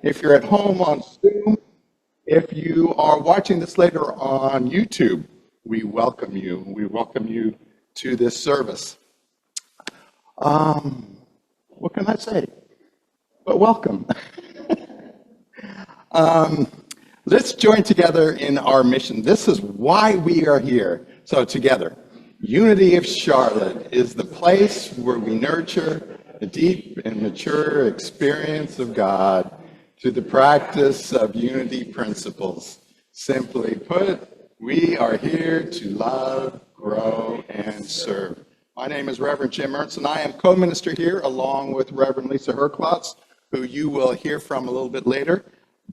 If you're at home on Zoom, if you are watching this later on YouTube, we welcome you. We welcome you to this service. What can I say? But welcome. Let's join together in our mission. This is why we are here. So together, Unity of Charlotte is the place where we nurture a deep and mature experience of God through the practice of unity principles. Simply put, we are here to love, grow, and serve. My name is Reverend Jim Ernst, and I am co-minister here along with Reverend Lisa Herklotz, who you will hear from a little bit later.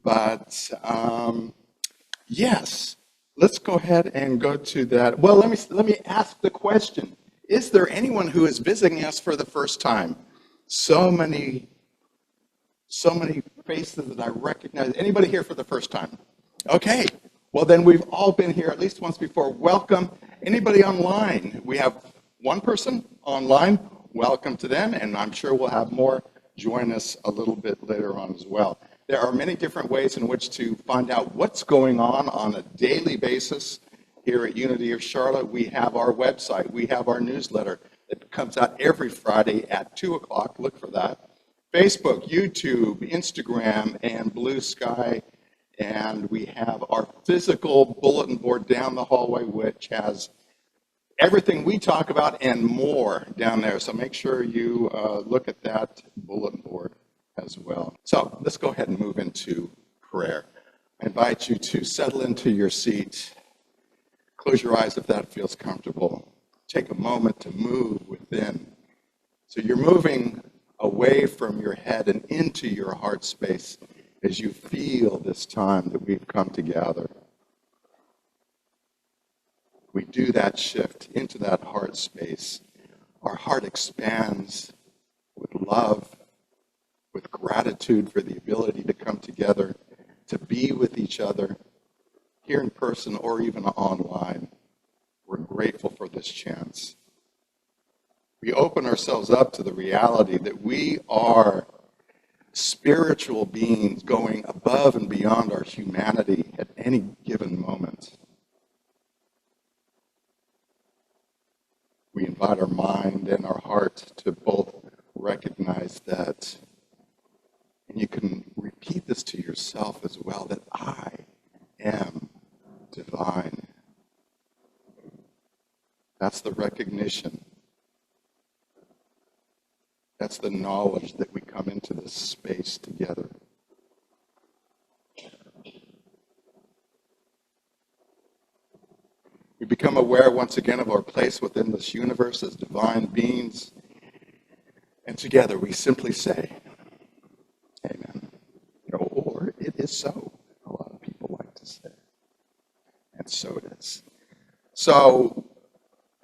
But yes, let's go ahead and go to that. Well, let me ask the question. Is there anyone who is visiting us for the first time? So many faces that I recognize. Anybody here for the first time? Okay. Well, then we've all been here at least once before. Welcome. Anybody online? We have one person online. Welcome to them, and I'm sure we'll have more join us a little bit later on as well. There are many different ways in which to find out what's going on a daily basis here at Unity of Charlotte. We have our website. We have our newsletter that comes out every Friday at 2 o'clock. Look for that. Facebook, YouTube, Instagram, and Bluesky. And we have our physical bulletin board down the hallway, which has everything we talk about and more down there. So make sure you look at that bulletin board as well. So let's go ahead and move into prayer. I invite you to settle into your seat. Close your eyes if that feels comfortable. Take a moment to move within. So you're moving away from your head and into your heart space as you feel this time that we've come together. We do that shift into that heart space. Our heart expands with love, with gratitude for the ability to come together, to be with each other, here in person or even online. We're grateful for this chance. We open ourselves up to the reality that we are spiritual beings going above and beyond our humanity at any given moment. We invite our mind and our heart to both recognize that. And you can repeat this to yourself as well, that I am divine. That's the recognition. That's the knowledge that we come into this space together. We become aware once again of our place within this universe as divine beings. And together we simply say, Amen. Or it is so, a lot of people like to say. And so it is. So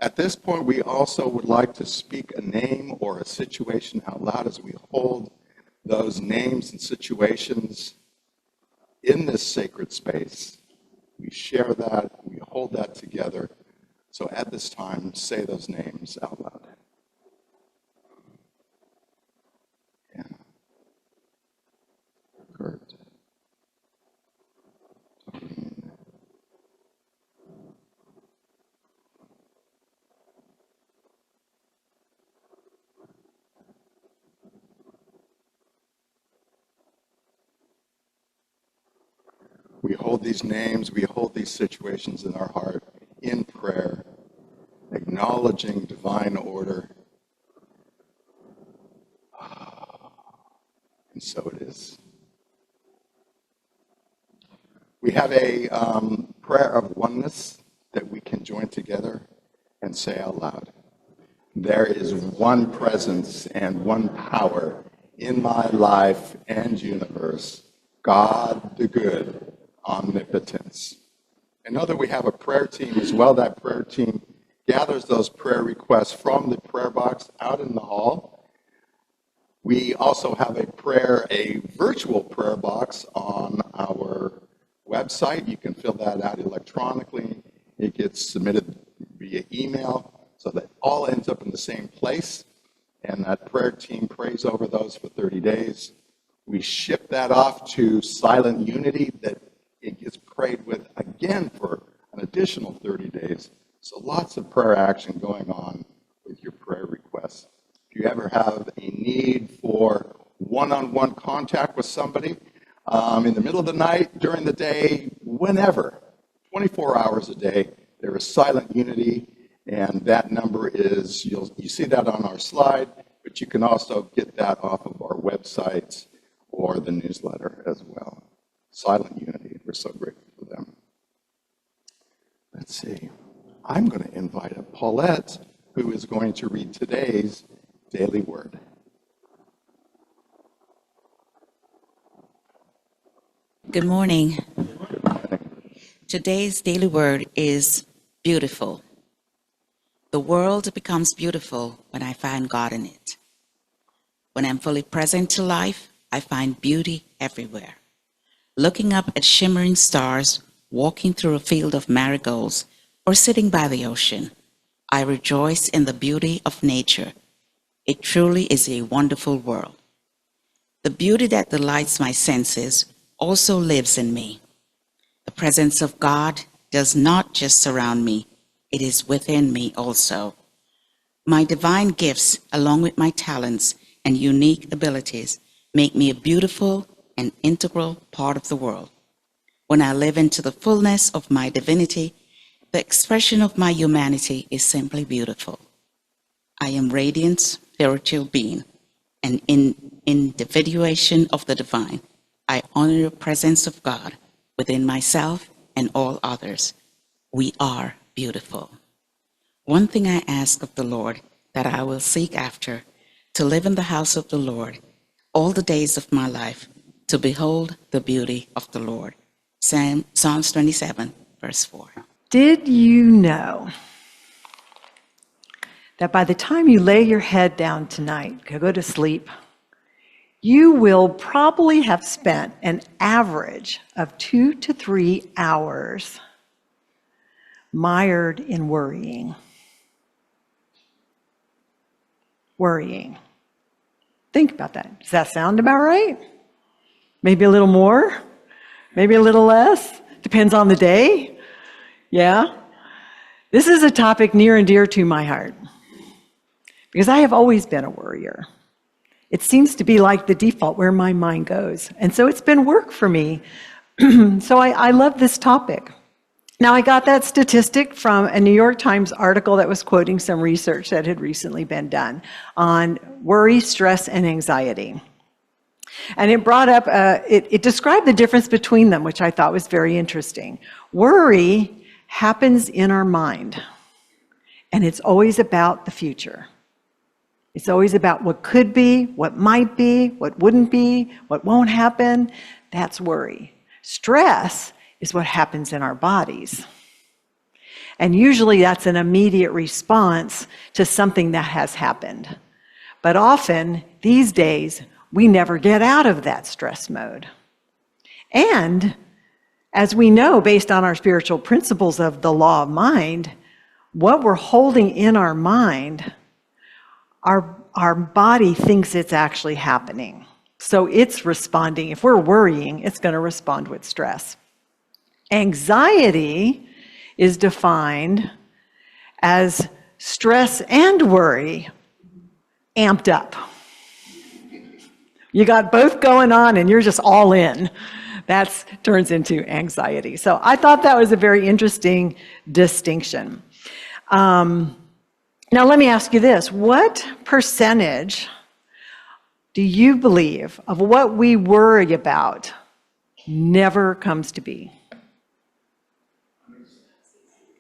at this point, we also would like to speak a name or a situation out loud as we hold those names and situations in this sacred space. We share that, we hold that together. So at this time, say those names out loud. Anna, Kurt, Doreen, we hold these names, we hold these situations in our heart in prayer, acknowledging divine order. And so it is. We have a prayer of oneness that we can join together and say out loud. There is one presence and one power in my life and universe, God the good, omnipotence. I know that we have a prayer team as well. That prayer team gathers those prayer requests from the prayer box out in the hall. We also have a virtual prayer box on our website. You can fill that out electronically. It gets submitted via email so that all ends up in the same place. And that prayer team prays over those for 30 days. We ship that off to Silent Unity that it gets prayed with again for an additional 30 days. So lots of prayer action going on with your prayer requests. If you ever have a need for one-on-one contact with somebody in the middle of the night, during the day, whenever, 24 hours a day, there is Silent Unity, and that number is, you see that on our slide, but you can also get that off of our websites or the newsletter as well. Silent Unity, we're so grateful for them. Let's see. I'm going to invite up Paulette, who is going to read today's Daily Word. Good morning. Good morning. Today's daily word is beautiful. The world becomes beautiful when I find God in it. When I'm fully present to life, I find beauty everywhere. Looking up at shimmering stars, walking through a field of marigolds, or sitting by the ocean, I rejoice in the beauty of nature. It truly is a wonderful world. The beauty that delights my senses also lives in me. The presence of God does not just surround me, it is within me also. My divine gifts, along with my talents and unique abilities, make me a beautiful and integral part of the world. When I live into the fullness of my divinity, the expression of my humanity is simply beautiful. I am radiant, spiritual being, and in individuation of the divine. I honor the presence of God within myself and all others. We are beautiful. One thing I ask of the Lord that I will seek after, to live in the house of the Lord all the days of my life, to behold the beauty of the Lord. Psalms 27, verse 4. Did you know that by the time you lay your head down tonight, go to sleep, you will probably have spent an average of 2 to 3 hours mired in worrying? Worrying. Think about that. Does that sound about right? Maybe a little more? Maybe a little less? Depends on the day? Yeah? This is a topic near and dear to my heart because I have always been a worrier. It seems to be like the default where my mind goes. And so it's been work for me. So I love this topic. Now, I got that statistic from a New York Times article that was quoting some research that had recently been done on worry, stress, and anxiety. And it brought up, it described the difference between them, which I thought was very interesting. Worry happens in our mind, and it's always about the future. It's always about what could be, what might be, what wouldn't be, what won't happen. That's worry. Stress is what happens in our bodies. And usually that's an immediate response to something that has happened. But often, these days, we never get out of that stress mode. And as we know, based on our spiritual principles of the law of mind, what we're holding in our mind, our body thinks it's actually happening. So it's responding. If we're worrying, it's going to respond with stress. Anxiety is defined as stress and worry amped up. You got both going on and you're just all in. That turns into anxiety. So I thought that was a very interesting distinction. Now let me ask you this. What percentage do you believe of what we worry about never comes to be?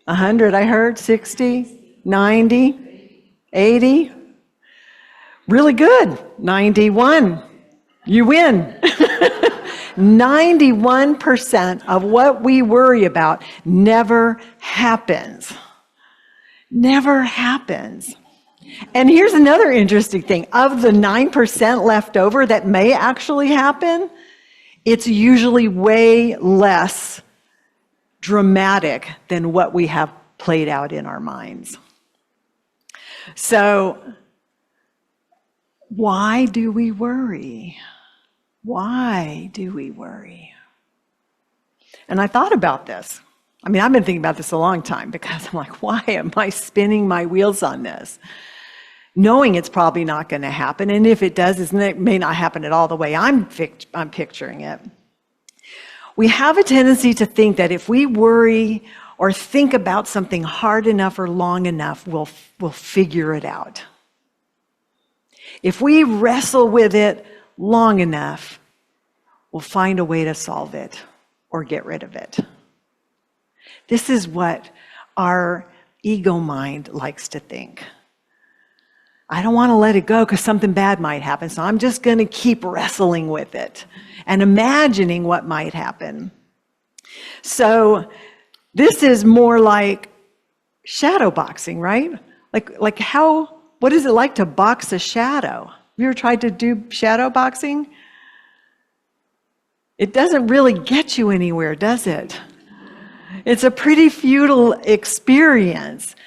100, I heard, 60, 90, 80. Really good, 91. You win. 91% of what we worry about never happens. Never happens. And here's another interesting thing. Of the 9% left over that may actually happen, it's usually way less dramatic than what we have played out in our minds. So, why do we worry? Why do we worry? And I thought about this. I mean, I've been thinking about this a long time because I'm like, why am I spinning my wheels on this? Knowing it's probably not going to happen. And if it does, it may not happen at all the way I'm picturing it. We have a tendency to think that if we worry or think about something hard enough or long enough, we'll figure it out. If we wrestle with it long enough, we'll find a way to solve it or get rid of it. This is what our ego mind likes to think. I don't want to let it go because something bad might happen, so I'm just going to keep wrestling with it and imagining what might happen. So this is more like shadow boxing, right? What is it like to box a shadow? Have you ever tried to do shadow boxing? It doesn't really get you anywhere, does it? It's a pretty futile experience.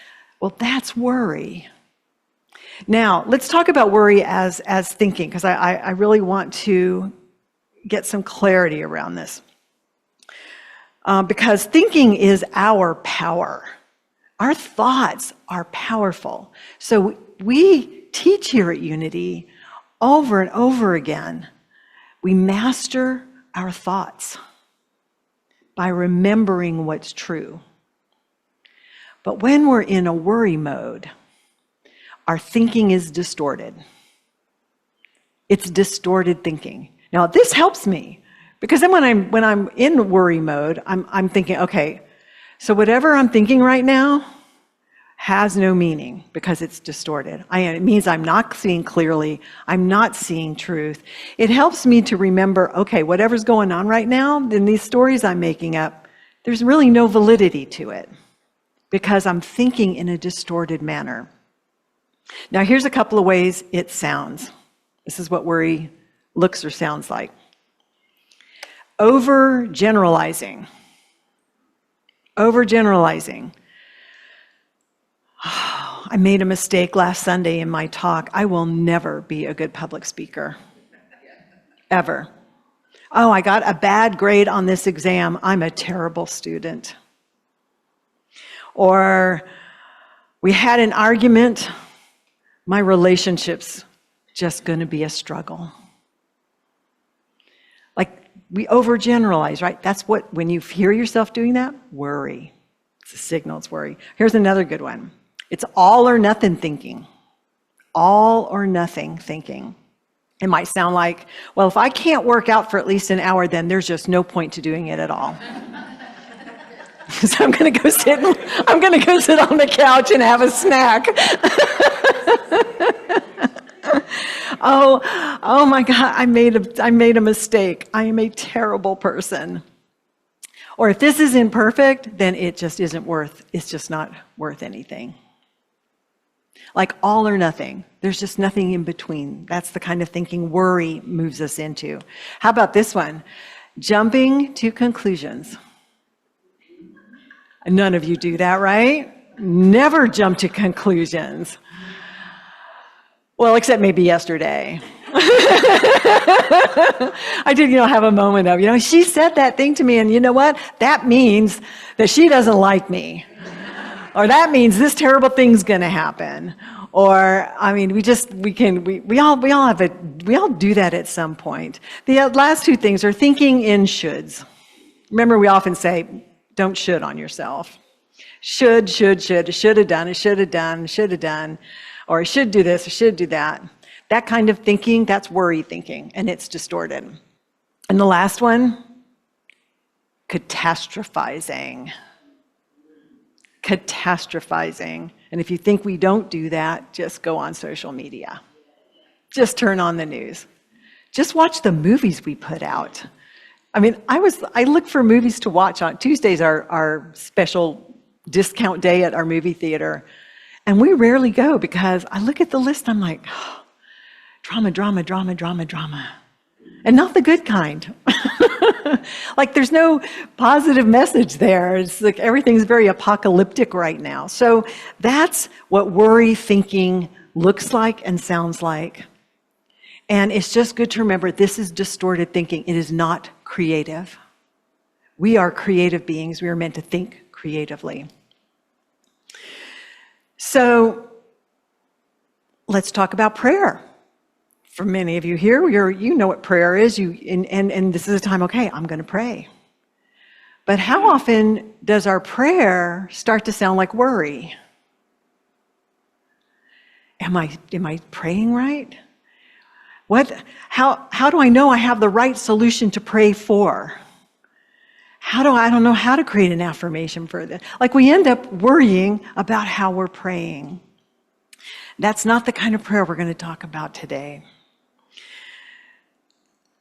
Well, that's worry. Now, let's talk about worry as thinking, because I really want to get some clarity around this. Because thinking is our power. Our thoughts are powerful. So we teach here at Unity over and over again. We master our thoughts by remembering what's true. But when we're in a worry mode, our thinking is distorted. It's distorted thinking. Now, this helps me because then when I'm in worry mode, I'm thinking, okay, so whatever I'm thinking right now has no meaning because it's distorted. It means I'm not seeing clearly. I'm not seeing truth. It helps me to remember, okay, whatever's going on right now, then these stories I'm making up, there's really no validity to it because I'm thinking in a distorted manner. Now, here's a couple of ways it sounds. This is what worry looks or sounds like. Overgeneralizing. Overgeneralizing. I made a mistake last Sunday in my talk. I will never be a good public speaker. Ever. Oh, I got a bad grade on this exam. I'm a terrible student. Or we had an argument. My relationship's just going to be a struggle. Like, we overgeneralize, right? That's what, when you hear yourself doing that, worry. It's a signal, it's worry. Here's another good one. It's all or nothing thinking. All or nothing thinking. It might sound like, well, if I can't work out for at least an hour, then there's just no point to doing it at all. So I'm going to go sit on the couch and have a snack. Oh my God, I made a mistake. I am a terrible person. Or if this isn't perfect, then it just isn't it's just not worth anything. Like all or nothing. There's just nothing in between. That's the kind of thinking worry moves us into. How about this one? Jumping to conclusions. None of you do that, right? Never jump to conclusions. Well, except maybe yesterday. I did, have a moment of, she said that thing to me, and you know what? That means that she doesn't like me. Or that means this terrible thing's going to happen. Or, we all do that at some point. The last two things are thinking in shoulds. Remember, we often say, don't should on yourself. Should have done, it should have done, or I should do this, I should do that. That kind of thinking, that's worry thinking, and it's distorted. And the last one, catastrophizing. Catastrophizing. And if you think we don't do that, just go on social media. Just turn on the news. Just watch the movies we put out. I look for movies to watch on Tuesdays, our special discount day at our movie theater. And we rarely go because I look at the list, I'm like, oh, drama. And not the good kind. Like there's no positive message there. It's like everything's very apocalyptic right now. So that's what worry thinking looks like and sounds like. And it's just good to remember this is distorted thinking. It is not creative. We are creative beings. We are meant to think creatively. So let's talk about prayer. For many of you here, you know what prayer is. And this is a time, okay, I'm going to pray. But how often does our prayer start to sound like worry? Am I praying right? How do I know I have the right solution to pray for? I don't know how to create an affirmation for this. Like we end up worrying about how we're praying. That's not the kind of prayer we're going to talk about today.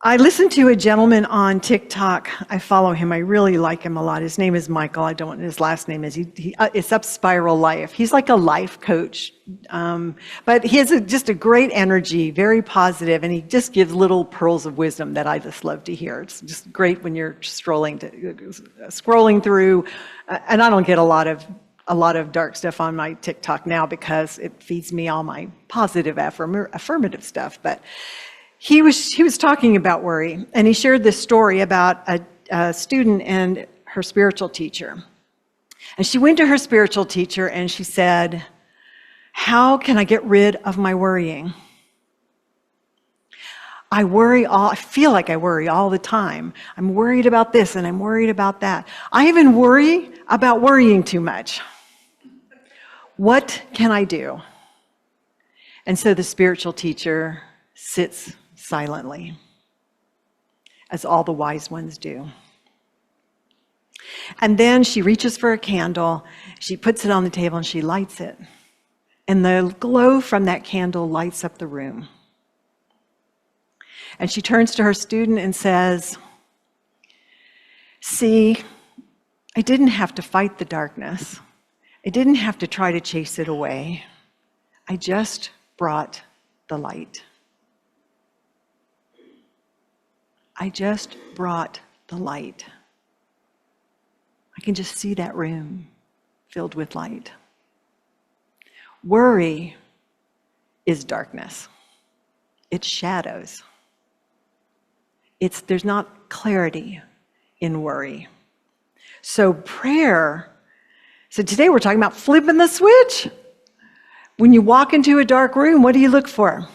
I listened to a gentleman on TikTok. I follow him. I really like him a lot. His name is Michael. I don't know what his last name is. It's Up Spiral Life. He's like a life coach. But he has just a great energy, very positive, and he just gives little pearls of wisdom that I just love to hear. It's just great when you're scrolling through. And I don't get a lot of dark stuff on my TikTok now because it feeds me all my positive affirmative stuff. But he was talking about worry, and he shared this story about a student and her spiritual teacher. And she went to her spiritual teacher and she said, "How can I get rid of my worrying? I feel like I worry all the time. I'm worried about this and I'm worried about that. I even worry about worrying too much. What can I do?" And so the spiritual teacher sits silently, as all the wise ones do. And then she reaches for a candle, she puts it on the table and she lights it. And the glow from that candle lights up the room. And she turns to her student and says, "See, I didn't have to fight the darkness. I didn't have to try to chase it away. I just brought the light. I just brought the light. I can just see that room filled with light." Worry is darkness. It's shadows. There's not clarity in worry. So today we're talking about flipping the switch. When you walk into a dark room, what do you look for?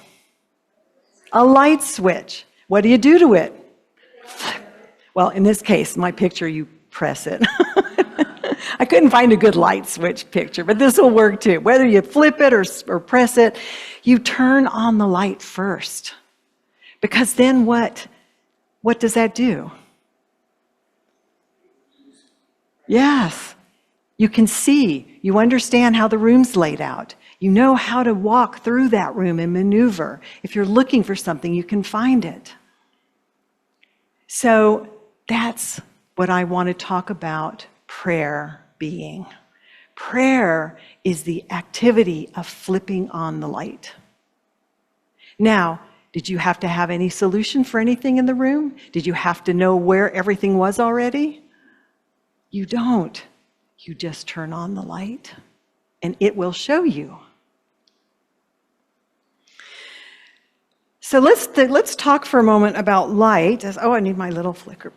A light switch. What do you do to it? Well, in this case, my picture, you press it. I couldn't find a good light switch picture, but this will work too. Whether you flip it or press it, you turn on the light first. Because then what does that do? Yes, you can see, you understand how the room's laid out. You know how to walk through that room and maneuver. If you're looking for something, you can find it. So that's what I want to talk about prayer being. Prayer is the activity of flipping on the light. Now, did you have to have any solution for anything in the room? Did you have to know where everything was already? You don't. You just turn on the light and it will show you. So let's talk for a moment about light. I need my little flicker.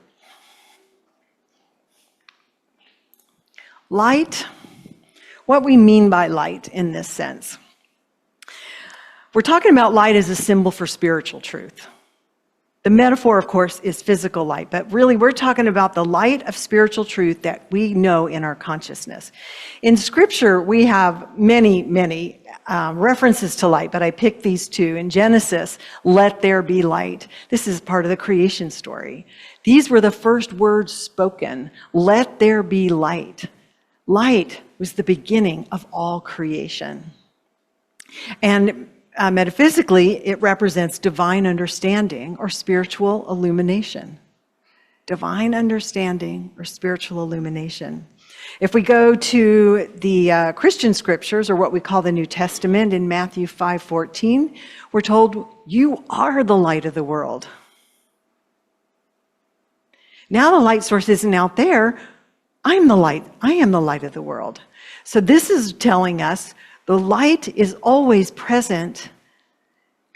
Light, what we mean by light in this sense. We're talking about light as a symbol for spiritual truth. The metaphor, of course, is physical light, but really we're talking about the light of spiritual truth that we know in our consciousness. In Scripture, we have many references to light, but I picked these two. In Genesis, let there be light. This is part of the creation story. These were the first words spoken. Let there be light. Light was the beginning of all creation. And metaphysically, it represents divine understanding or spiritual illumination. Divine understanding or spiritual illumination. If we go to the Christian scriptures, or what we call the New Testament, in Matthew 5:14, we're told, "You are the light of the world." Now the light source isn't out there. I'm the light. I am the light of the world. So this is telling us the light is always present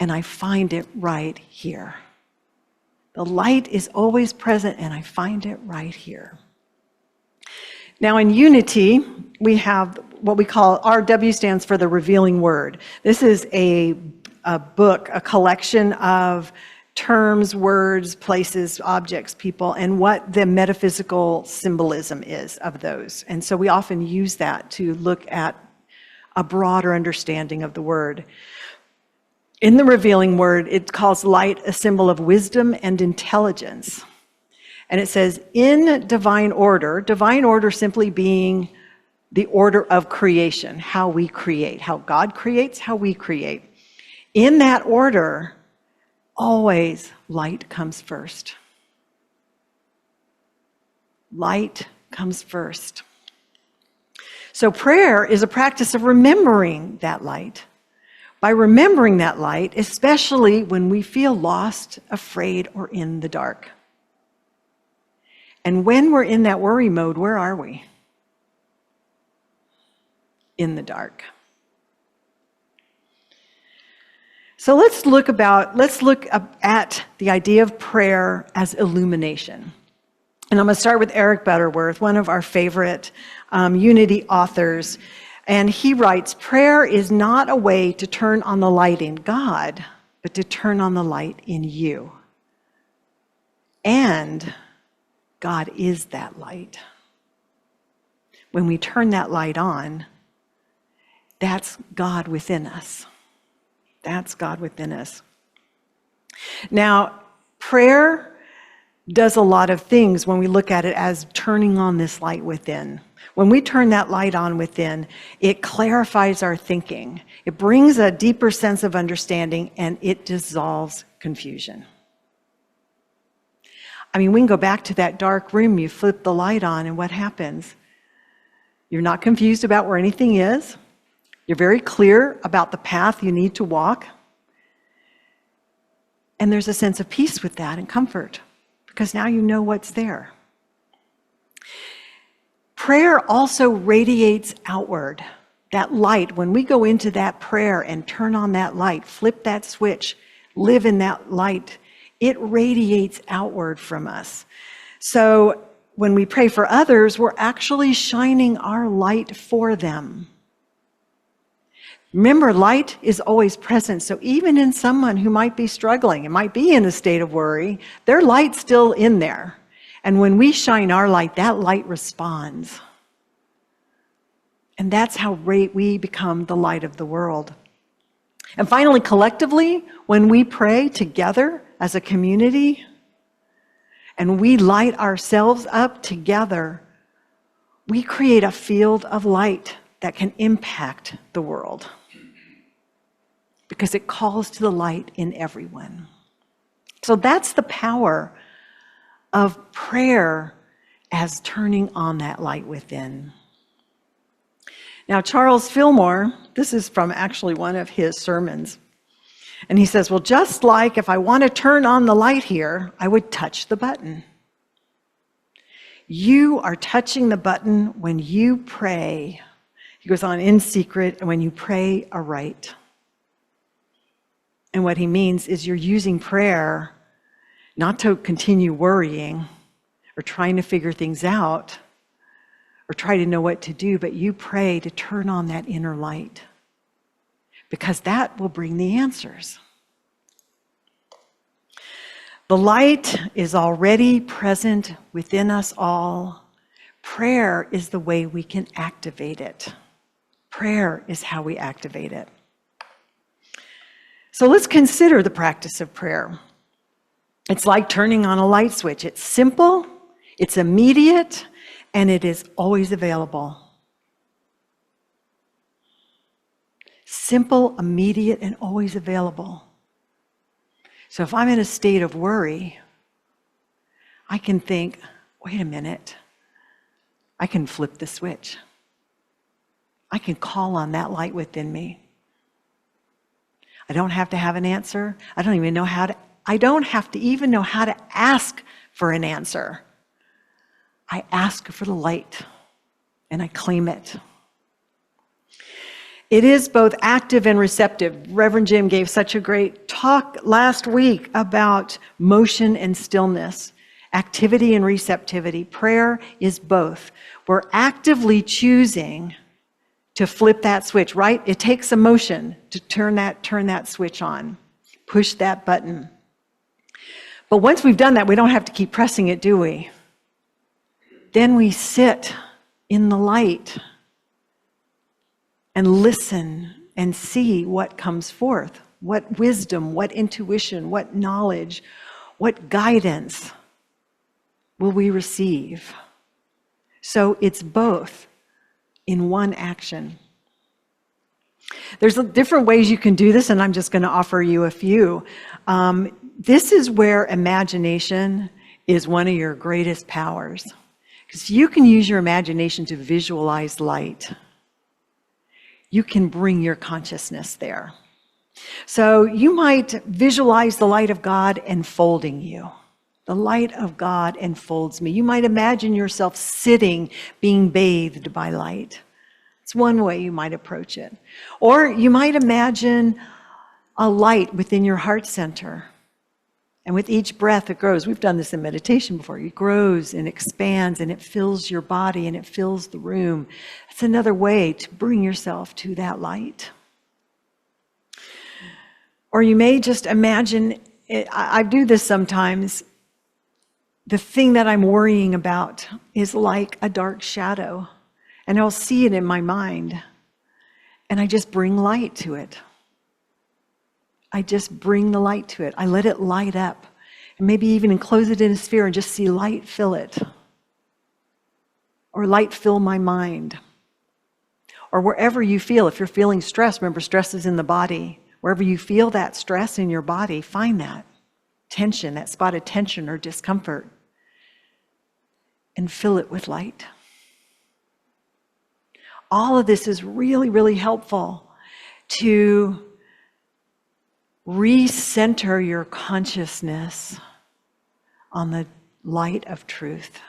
and I find it right here. The light is always present, and I find it right here. Now in Unity, we have what we call, RW stands for the revealing word. This is a book, a collection of terms, words, places, objects, people, and what the metaphysical symbolism is of those. And so we often use that to look at a broader understanding of the word. In the revealing word, it calls light a symbol of wisdom and intelligence. And it says, in divine order simply being the order of creation, how we create, how God creates, how we create. In that order, always light comes first. Light comes first. So prayer is a practice of remembering that light. By remembering that light, especially when we feel lost, afraid, or in the dark. And when we're in that worry mode, where are we? In the dark. So let's look at the idea of prayer as illumination. And I'm going to start with Eric Butterworth, one of our favorite Unity authors. And he writes, prayer is not a way to turn on the light in God, but to turn on the light in you. And God is that light. When we turn that light on, that's God within us. That's God within us. Now, prayer does a lot of things when we look at it as turning on this light within. When we turn that light on within, it clarifies our thinking. It brings a deeper sense of understanding, and it dissolves confusion. I mean, we can go back to that dark room, you flip the light on, and what happens? You're not confused about where anything is. You're very clear about the path you need to walk. And there's a sense of peace with that and comfort, because now you know what's there. Prayer also radiates outward. That light, when we go into that prayer and turn on that light, flip that switch, live in that light, it radiates outward from us. So when we pray for others, we're actually shining our light for them. Remember, light is always present. So even in someone who might be struggling, it might be in a state of worry, their light's still in there. And when we shine our light, that light responds. And that's how we become the light of the world. And finally, collectively, when we pray together as a community, and we light ourselves up together, we create a field of light that can impact the world, because it calls to the light in everyone. So that's the power of prayer as turning on that light within. Now, Charles Fillmore, this is from actually one of his sermons, and he says, well, just like if I want to turn on the light here, I would touch the button. You are touching the button when you pray. He goes on, in secret, and when you pray aright. And what he means is you're using prayer not to continue worrying or trying to figure things out or try to know what to do, but you pray to turn on that inner light, because that will bring the answers. The light is already present within us all. Prayer is the way we can activate it. Prayer is how we activate it. So let's consider the practice of prayer. It's like turning on a light switch. It's simple, it's immediate, and it is always available. Simple, immediate, and always available. So if I'm in a state of worry, I can think, wait a minute, I can flip the switch. I can call on that light within me. I don't have to have an answer. I don't have to even know how to ask for an answer. I ask for the light, and I claim it. It is both active and receptive. Reverend Jim gave such a great talk last week about motion and stillness, activity and receptivity. Prayer is both. We're actively choosing to flip that switch, right? It takes a motion to turn that switch on, push that button. But once we've done that, we don't have to keep pressing it, do we? Then we sit in the light and listen and see what comes forth, what wisdom, what intuition, what knowledge, what guidance will we receive. So it's both in one action. There's different ways you can do this, and I'm just going to offer you a few. This is where imagination is one of your greatest powers, because you can use your imagination to visualize light. You can bring your consciousness there. So you might visualize the light of God enfolding you. The light of God enfolds me. You might imagine yourself sitting, being bathed by light. It's one way you might approach it. Or you might imagine a light within your heart center. And with each breath it grows. We've done this in meditation before. It grows and expands and it fills your body and it fills the room. It's another way to bring yourself to that light. Or you may just imagine, I do this sometimes, the thing that I'm worrying about is like a dark shadow. And I'll see it in my mind. And I just bring light to it. I just bring the light to it. I let it light up. And maybe even enclose it in a sphere and just see light fill it. Or light fill my mind. Or wherever you feel, if you're feeling stress, remember stress is in the body. Wherever you feel that stress in your body, find that tension, that spot of tension or discomfort. And fill it with light. All of this is really, really helpful to recenter your consciousness on the light of truth.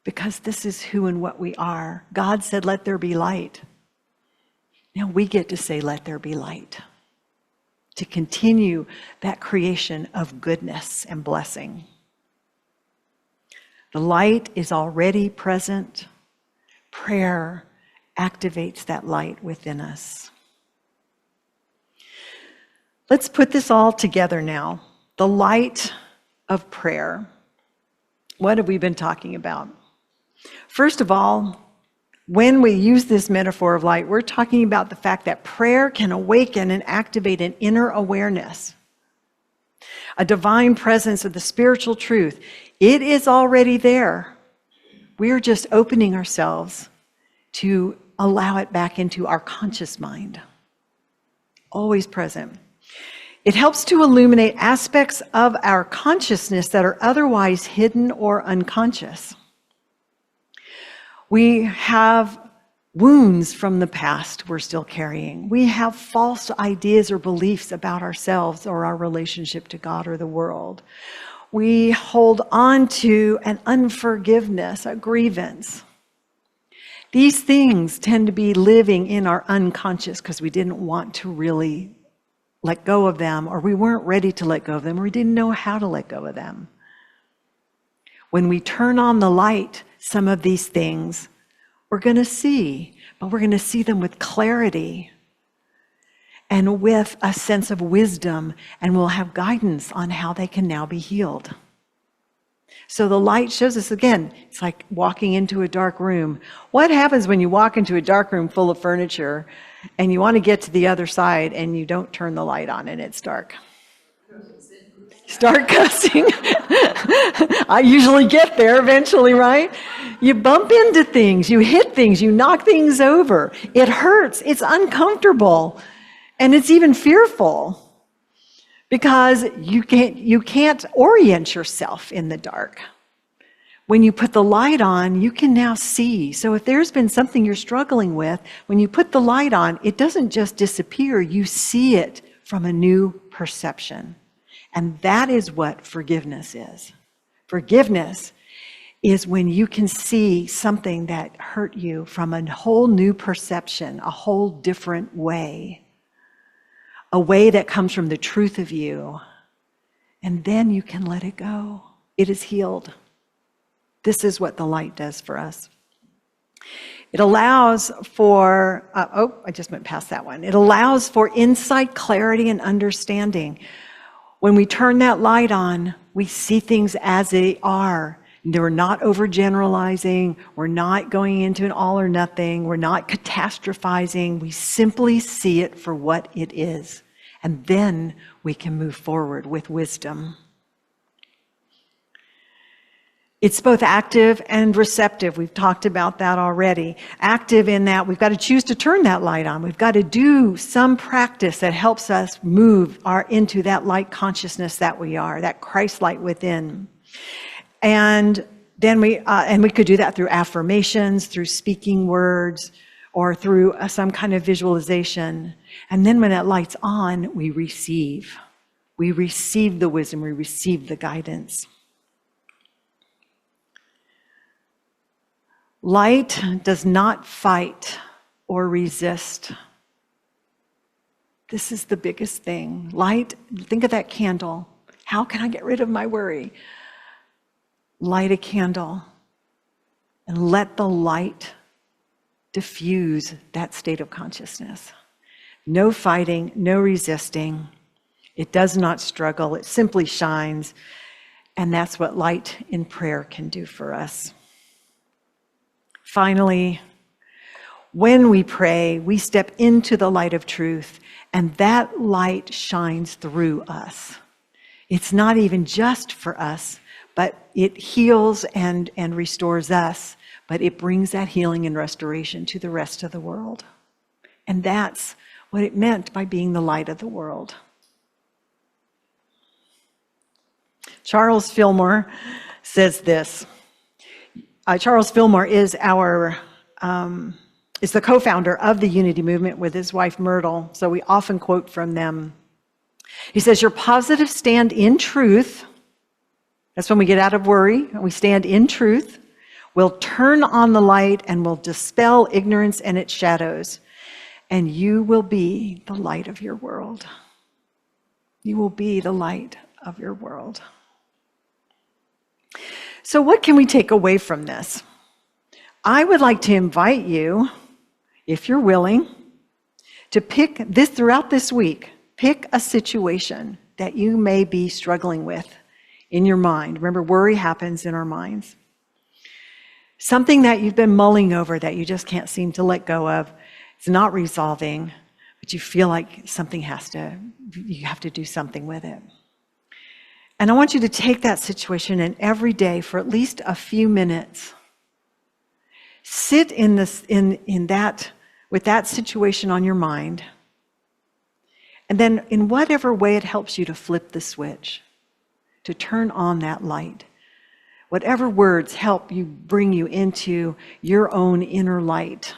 Because this is who and what we are. God said, let there be light. Now we get to say, let there be light. To continue that creation of goodness and blessing. The light is already present. Prayer activates that light within us. Let's put this all together now. The light of prayer. What have we been talking about? First of all, when we use this metaphor of light, we're talking about the fact that prayer can awaken and activate an inner awareness, a divine presence of the spiritual truth. It is already there. We're just opening ourselves to allow it back into our conscious mind. Always present. It helps to illuminate aspects of our consciousness that are otherwise hidden or unconscious. We have wounds from the past we're still carrying. We have false ideas or beliefs about ourselves or our relationship to God or the world. We hold on to an unforgiveness, a grievance. These things tend to be living in our unconscious because we didn't want to really let go of them, or we weren't ready to let go of them, or we didn't know how to let go of them. When we turn on the light, some of these things we're going to see, but we're going to see them with clarity and with a sense of wisdom, and we'll have guidance on how they can now be healed. So the light shows us, again, it's like walking into a dark room. What happens when you walk into a dark room full of furniture and you want to get to the other side and you don't turn the light on and it's dark? Start cussing. I usually get there eventually, right? You bump into things, you hit things, you knock things over. It hurts, it's uncomfortable, and it's even fearful because you can't orient yourself in the dark. When you put the light on, you can now see. So if there's been something you're struggling with, when you put the light on, it doesn't just disappear, you see it from a new perception. And that is what forgiveness is. Forgiveness is when you can see something that hurt you from a whole new perception, a whole different way. a way that comes from the truth of you, and then you can let it go. It is healed. This is what the light does for us. It allows for, I just went past that one. It allows for insight, clarity, and understanding. When we turn that light on, we see things as they are. We're not overgeneralizing. We're not going into an all or nothing. We're not catastrophizing. We simply see it for what it is. And then we can move forward with wisdom. It's both active and receptive. We've talked about that already. Active in that we've got to choose to turn that light on. We've got to do some practice that helps us move into that light consciousness that we are, that Christ light within. And then we could do that through affirmations, through speaking words, or through some kind of visualization. And then when that light's on, we receive. We receive the wisdom, we receive the guidance. Light does not fight or resist. This is the biggest thing. Light, think of that candle. How can I get rid of my worry? Light a candle and let the light diffuse that state of consciousness. No fighting, no resisting. It does not struggle, it simply shines. And that's what light in prayer can do for us. Finally, when we pray, we step into the light of truth, and that light shines through us. It's not even just for us, but it heals and restores us, but it brings that healing and restoration to the rest of the world. And that's what it meant by being the light of the world. Charles Fillmore says this. Charles Fillmore is the co-founder of the Unity Movement with his wife Myrtle, so we often quote from them. He says, your positive stand in truth, that's when we get out of worry, and we stand in truth, will turn on the light and will dispel ignorance and its shadows, and you will be the light of your world. You will be the light of your world. So what can we take away from this? I would like to invite you, if you're willing, to pick this throughout this week. Pick a situation that you may be struggling with in your mind. Remember, worry happens in our minds. Something that you've been mulling over that you just can't seem to let go of. It's not resolving, but you feel like you have to do something with it. And I want you to take that situation and every day for at least a few minutes, sit with that situation on your mind. And then in whatever way it helps you to flip the switch, to turn on that light, whatever words help you bring you into your own inner light,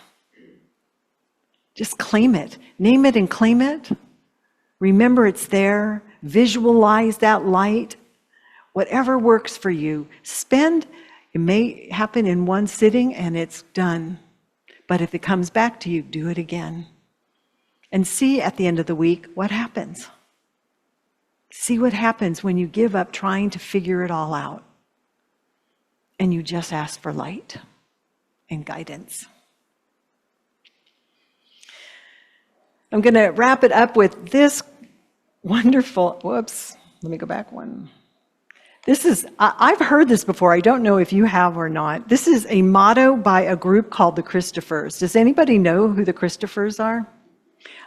just claim it. Name it and claim it. Remember it's there. Visualize that light. Whatever works for you. It may happen in one sitting and it's done. But if it comes back to you, do it again. And see at the end of the week what happens. See what happens when you give up trying to figure it all out. And you just ask for light and guidance. I'm going to wrap it up with this wonderful, let me go back one. I've heard this before. I don't know if you have or not. This is a motto by a group called the Christophers. Does anybody know who the Christophers are?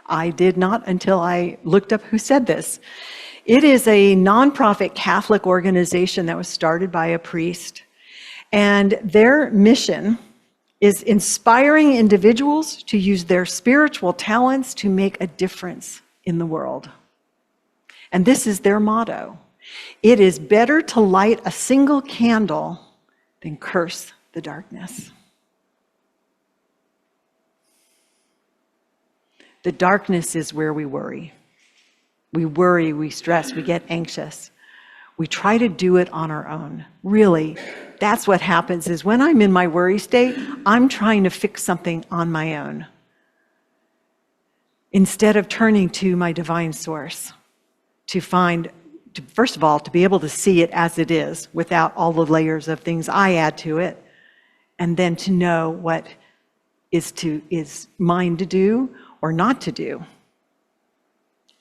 I did not until I looked up who said this. It is a nonprofit Catholic organization that was started by a priest. And their mission is inspiring individuals to use their spiritual talents to make a difference in the world. And this is their motto. It is better to light a single candle than curse the darkness. The darkness is where we worry. We worry, we stress, we get anxious. We try to do it on our own. Really, that's what happens is when I'm in my worry state, I'm trying to fix something on my own. instead of turning to my divine source first of all, to be able to see it as it is without all the layers of things I add to it, and then to know what is mine to do or not to do.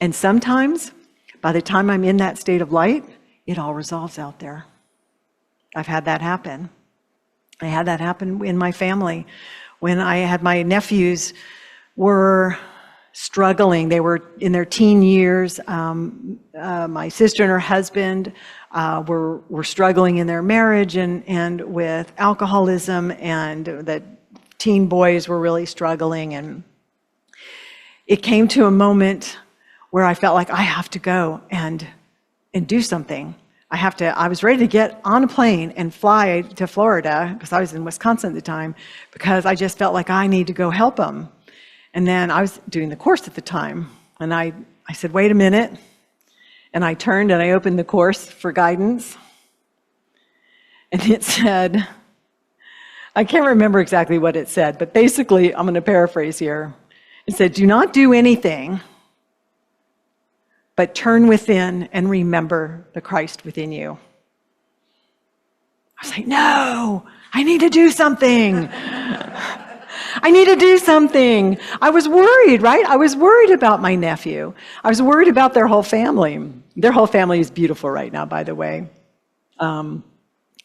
And sometimes, by the time I'm in that state of light, it all resolves out there. I've had that happen. I had that happen in my family when I had my nephews were struggling. They were in their teen years. My sister and her husband were struggling in their marriage and with alcoholism, and the teen boys were really struggling. And it came to a moment where I felt like I have to go and do something. I was ready to get on a plane and fly to Florida, because I was in Wisconsin at the time, because I just felt like I need to go help them. And then I was doing the course at the time, and I said, wait a minute. And I turned and I opened the course for guidance. And it said, I can't remember exactly what it said, but basically, I'm going to paraphrase here. It said, do not do anything, but turn within and remember the Christ within you. I was like, no, I need to do something. I need to do something. I was worried, right? I was worried about my nephew. I was worried about their whole family. Their whole family is beautiful right now, by the way.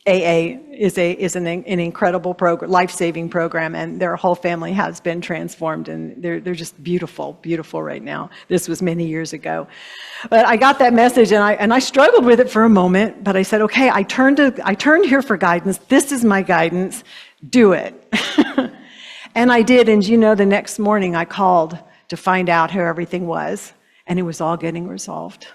AA is an incredible program, life-saving program, and their whole family has been transformed, and they're just beautiful, beautiful right now. This was many years ago. But I got that message, and I struggled with it for a moment, but I said, okay, I turned here for guidance. This is my guidance. Do it. And I did, and the next morning I called to find out how everything was, and it was all getting resolved,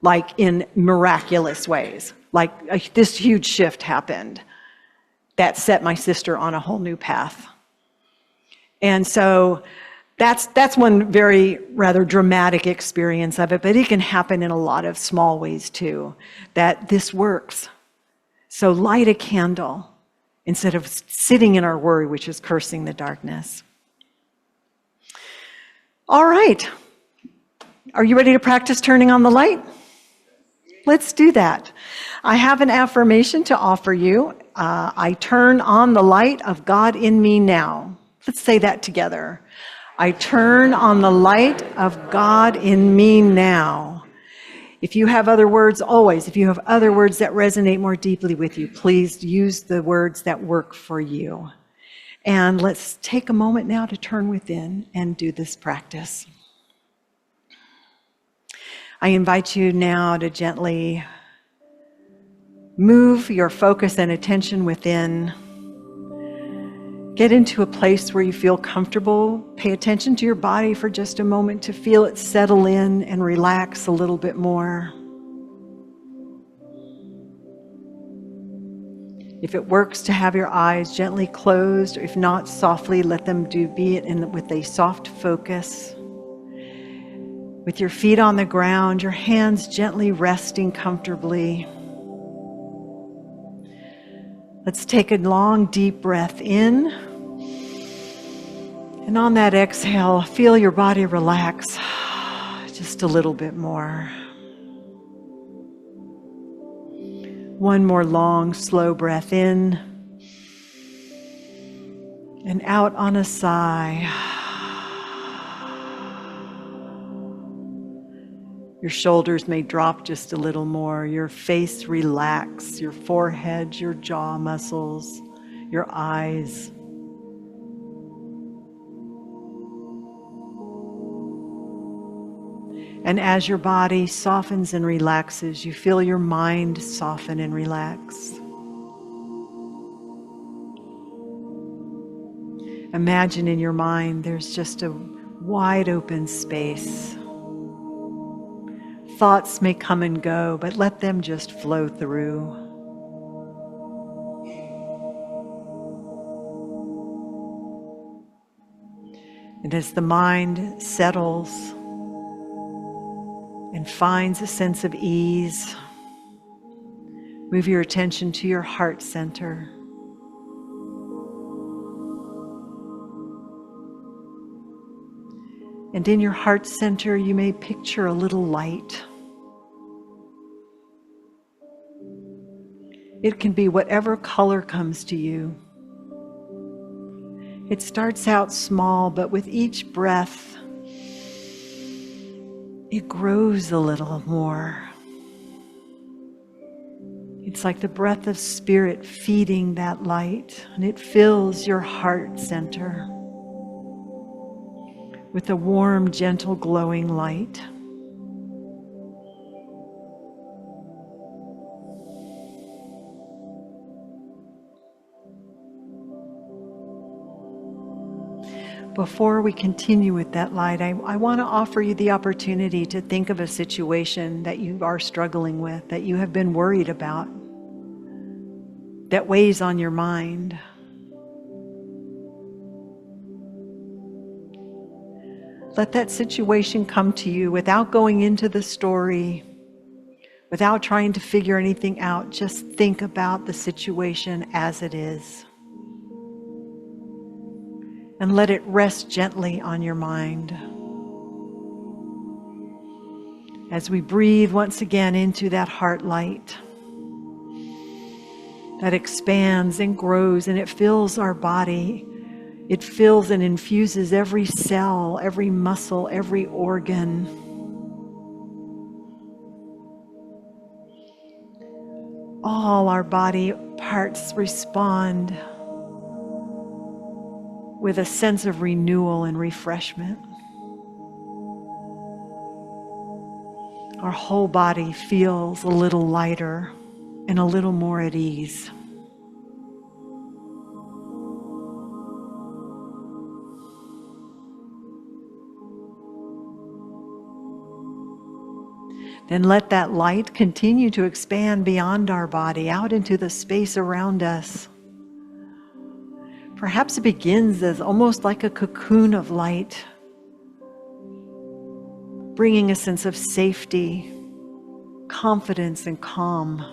like in miraculous ways. Like this huge shift happened that set my sister on a whole new path. And so that's one very rather dramatic experience of it, but it can happen in a lot of small ways too, that this works. So light a candle instead of sitting in our worry, which is cursing the darkness. All right. Are you ready to practice turning on the light? Let's do that. I have an affirmation to offer you. I turn on the light of God in me now. Let's say that together. I turn on the light of God in me now. If you have other words, always, if you have other words that resonate more deeply with you, please use the words that work for you. And let's take a moment now to turn within and do this practice. I invite you now to gently move your focus and attention within. Get into a place where you feel comfortable. Pay attention to your body for just a moment to feel it settle in and relax a little bit more. If it works to have your eyes gently closed, or if not, softly let them be it with a soft focus. With your feet on the ground, your hands gently resting comfortably. Let's take a long, deep breath in. And on that exhale, feel your body relax just a little bit more. One more long, slow breath in. And out on a sigh. Your shoulders may drop just a little more. Your face relax, your forehead, your jaw muscles, your eyes. And as your body softens and relaxes, you feel your mind soften and relax. Imagine in your mind there's just a wide open space. Thoughts may come and go, but let them just flow through. And as the mind settles and finds a sense of ease, move your attention to your heart center. And in your heart center, you may picture a little light. It can be whatever color comes to you. It starts out small, but with each breath, it grows a little more. It's like the breath of spirit feeding that light, and it fills your heart center with a warm, gentle, glowing light. Before we continue with that light, I want to offer you the opportunity to think of a situation that you are struggling with, that you have been worried about, that weighs on your mind. Let that situation come to you without going into the story, without trying to figure anything out. Just think about the situation as it is. And let it rest gently on your mind. As we breathe once again into that heart light that expands and grows, and it fills our body. It fills and infuses every cell, every muscle, every organ. All our body parts respond with a sense of renewal and refreshment. Our whole body feels a little lighter and a little more at ease. Then let that light continue to expand beyond our body, out into the space around us. Perhaps it begins as almost like a cocoon of light, bringing a sense of safety, confidence, and calm.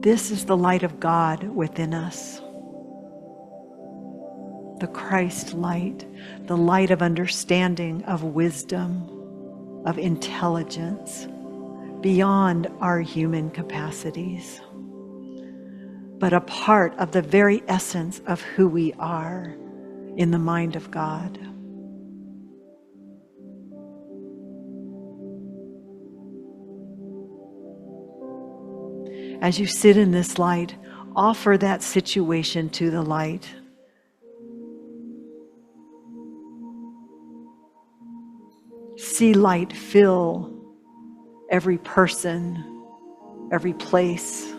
This is the light of God within us. The Christ light, the light of understanding, of wisdom, of intelligence, beyond our human capacities, but a part of the very essence of who we are in the mind of God. As you sit in this light, offer that situation to the light. See light fill every person, every place.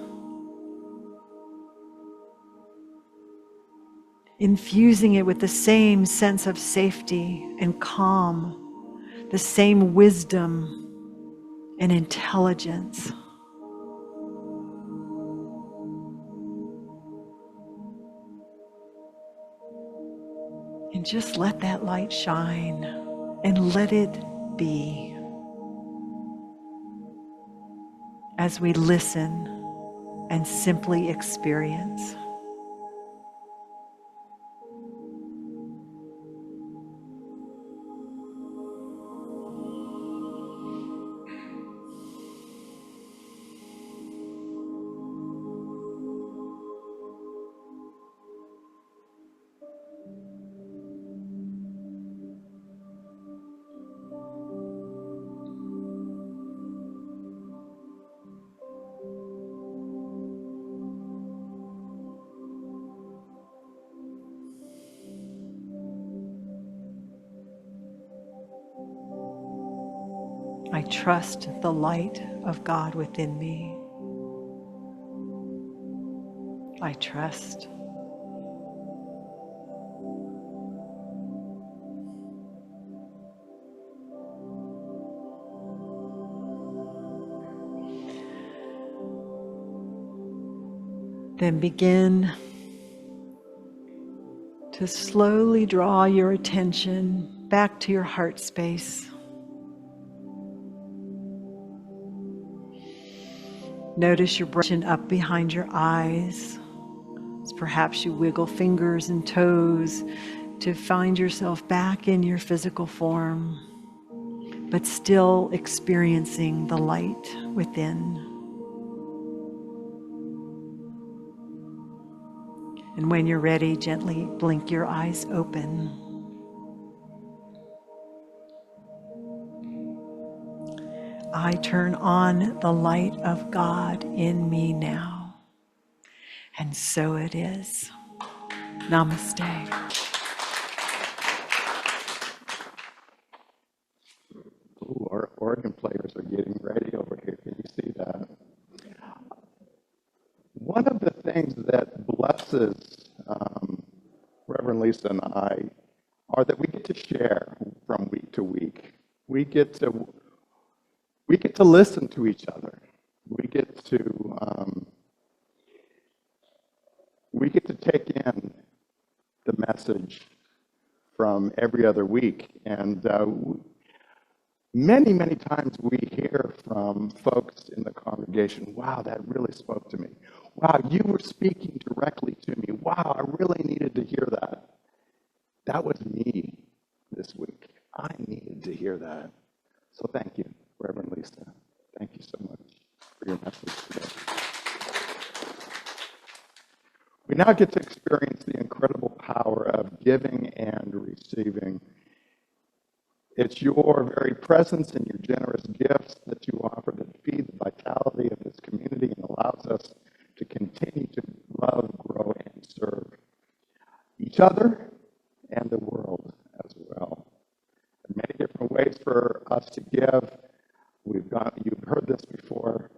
Infusing it with the same sense of safety and calm, the same wisdom and intelligence. And just let that light shine and let it be. As we listen and simply experience. I trust the light of God within me. I trust. Then begin to slowly draw your attention back to your heart space. Notice your brushing up behind your eyes. As perhaps you wiggle fingers and toes to find yourself back in your physical form, but still experiencing the light within. And when you're ready, gently blink your eyes open. I turn on the light of God in me now. And so it is. Namaste. Ooh, our organ players are getting ready over here. Can you see that? One of the things that blesses Reverend Lisa and I are that we get to share from week to week. We get to listen to each other. We get to take in the message from every other week, and many times we hear from folks in the congregation, wow, that really spoke to me. Wow, you were speaking directly to me. Wow, I really needed to hear that. That was me this week. I needed to hear that. So thank you, Reverend Lisa. Thank you so much for your message today. We now get to experience the incredible power of giving and receiving. It's your very presence and your generous gifts that you offer that feed the vitality of this community and allows us to continue to love, grow, and serve each other and the world as well. There are many different ways for us to give. You've heard this before,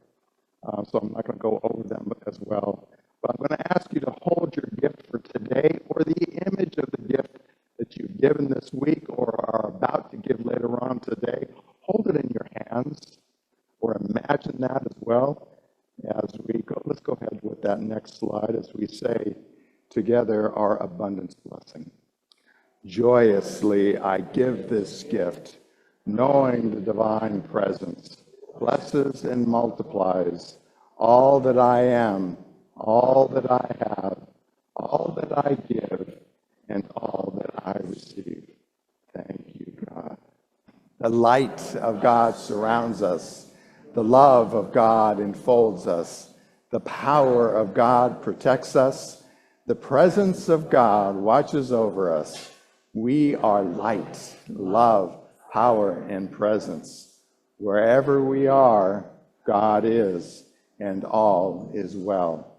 so I'm not going to go over them as well. But I'm going to ask you to hold your gift for today, or the image of the gift that you've given this week or are about to give later on today. Hold it in your hands, or imagine that as well as we go. Let's go ahead with that next slide as we say together our abundance blessing. Joyously I give this gift, knowing the divine presence blesses and multiplies all that I am, all that I have, all that I give, and all that I receive. Thank you, God. The light of God surrounds us. The love of God enfolds us. The power of God protects us. The presence of God watches over us. We are light, love, power, and presence. Wherever we are, God is, and all is well.